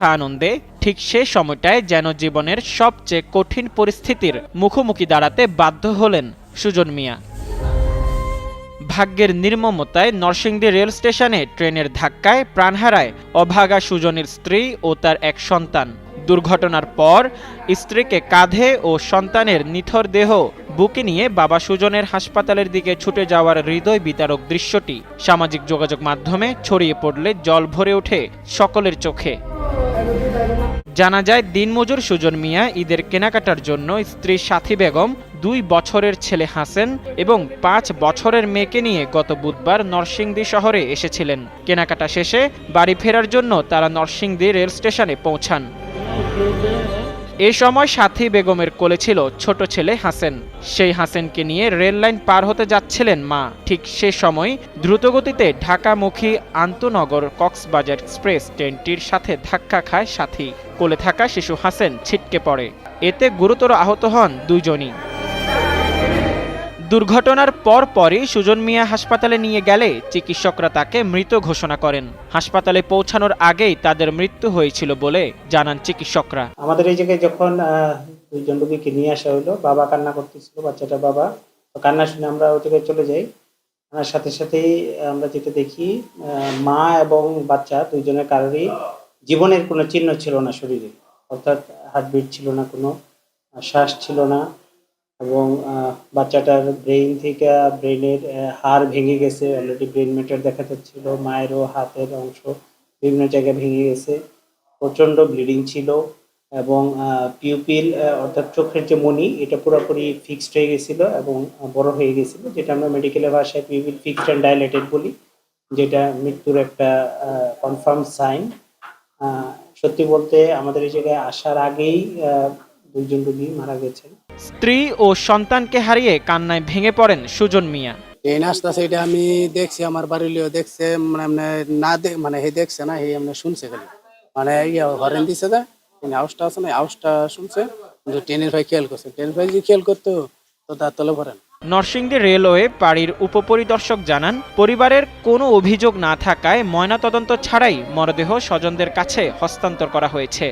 আনন্দে ঠিক সে সময়টায় যেন জীবনের সবচেয়ে কঠিন পরিস্থিতির মুখোমুখি দাঁড়াতে বাধ্য হলেন সুজন মিয়া। ভাগ্যের নির্মমতায় নরসিংদী রেল স্টেশনে ট্রেনের ধাক্কায় প্রাণ হারায় অভাগা সুজনের স্ত্রী ও তার এক সন্তান। দুর্ঘটনার পর স্ত্রীকে কাঁধে ও সন্তানের নিথর দেহ বুকে নিয়ে বাবা সুজনের হাসপাতালের দিকে ছুটে যাওয়ার হৃদয় বিতারক দৃশ্যটি সামাজিক যোগাযোগ মাধ্যমে ছড়িয়ে পড়লে জল ভরে ওঠে সকলের চোখে। জানা যায় দিনমজুর সুজন মিয়া ঈদের কেনাকাটার জন্য স্ত্রী সাথী বেগম, 2 বছরের ছেলে হাসেন এবং 5 বছরের মেয়েকে নিয়ে গত বুধবার নরসিংদী শহরে এসেছিলেন। কেনাকাটা শেষে বাড়ি ফেরার জন্য তারা নরসিংদী রেল স্টেশনে পৌঁছান। এ সময় সাথী বেগমের কোলে ছিল ছোট ছেলে হাসেন। সেই হাসেনকে নিয়ে রেল লাইন পার হতে যাচ্ছিলেন মা। ঠিক সে সময় দ্রুতগতিতে ঢাকামুখী আন্তনগর কক্সবাজার এক্সপ্রেস ট্রেনটির সাথে ধাক্কা খায় সাথী। কোলে থাকা শিশু হাসেন ছিটকে পড়ে। এতে গুরুতর আহত হন দুইজনই। দুর্ঘটনার পরপরই সুজন মিয়া হাসপাতালে নিয়ে গেলে চিকিৎসকরা তাকে মৃত ঘোষণা করেন। হাসপাতালে পৌঁছানোর আগেই তাদের মৃত্যু হয়েছিল বলে জানান চিকিৎসকরা। আমাদের এই জায়গায় যখন দুইজন রোগীকে নিয়ে আসা হলো, বাবা কান্না করতেছিল, বাচ্চাটার বাবা। কান্না শুনে আমরা ওই জায়গায় চলে যাই। সাথে সাথেই আমরা যেটা দেখি, মা এবং বাচ্চা দুইজনের কারোরই জীবনের কোনো চিহ্ন ছিল না শরীরে, অর্থাৎ হার্টবিট ছিল না, কোনো শ্বাস ছিল না, এবং বাচ্চাটার ব্রেনের হাড় ভেঙে গেছে, অলরেডি ব্রেন ম্যাটার দেখা যাচ্ছিল। মায়েরও হাতের অংশ বিভিন্ন জায়গায় ভেঙে গেছে, প্রচণ্ড ব্লিডিং ছিল, এবং পিউপিল অর্থাৎ চোখের যে মণি, এটা পুরোপুরি ফিক্সড হয়ে গেছিলো এবং বড় হয়ে গেছিলো, যেটা আমরা মেডিকেলের ভাষায় পিউপিল ফিক্সড অ্যান্ড ডাইলেটেড বলি, যেটা মৃত্যুর একটা কনফার্ম সাইন। সত্যি বলতে আমাদের এই জায়গায় আসার আগেই দুইজন রোগী মারা গেছেন। স্ত্রী ও সন্তানকে হারিয়ে কান্নায় ভেঙে পড়েন সুজন মিয়া। এই নাচটা সেটা আমি দেখছি, আমার বাড়ির লোক দেখছে, মানে হে দেখছে না, হে এমনি শুনছে খালি, মানে হরেন দিছে না, আওয়াজটা আছে না, আওয়াজটা শুনছে, কিন্তু ট্রেনের ভাই খেয়াল করছে, ট্রেনের ভাই যদি খেয়াল করতো তো তার তলে ভরেন। নরসিংদী রেলওয়ে পাড়ির উপপরিদর্শক জানান, পরিবারের কোনো অভিযোগ না থাকায় ময়নাতদন্ত ছাড়াই মরদেহ স্বজনদের কাছে হস্তান্তর করা হয়েছে।